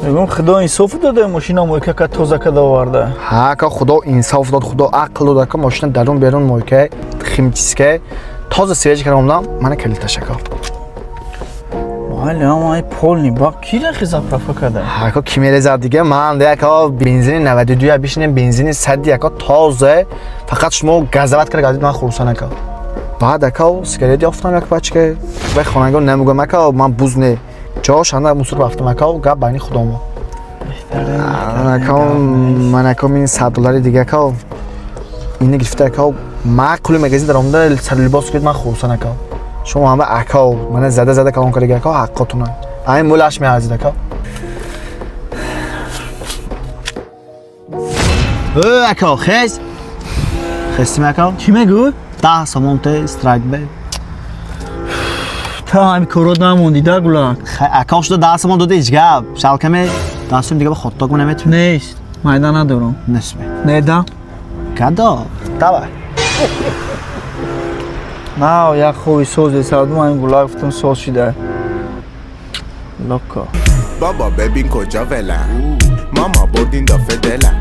میگم خدا انصاف داده ماشینا مویکه که تازه کده آورده. ها که خدا انصاف داد خدا عقل داد که ماشین درون بیرون مویکه خیمچیسکه تازه سیج کردم من کلیت تشکر. ولی اما پول نی با کی رخیزه پرفا کده؟ ها که کیمیره زد دیگه من دیگه که بنزین 92 بیشترین بنزین 100 که تازه فقط شما گازوات کرد من خروسانه که بعد که سکریت یافتم یک بچه به خانگاه نمیگم که من بوزنه جاش اند موسور رفتم که گپ بین خودم من که این $100 دیگه که این گرفته که ما کلی مغازه در آمده سر لباس که من خروسانه که شما همه اکاو من زده که اون کاری که حقاتونه این مولاش میارزیده که اکاو خستی اکاو چی میگو؟ 10 سامانت استرایک به تا همین کارات نموندی در گلان اکاو شده 10 سامان داده ایچ گپ شالکمه دستون دیگه به خودتاک نمیتونه نیست مایدان ندارم نسمه نیدم کدا داوای نه یک خوبی سوزی سادم این گلای گفتم سوز شده لکا بابا ببین کجا ولم ماما بردین دافه دلم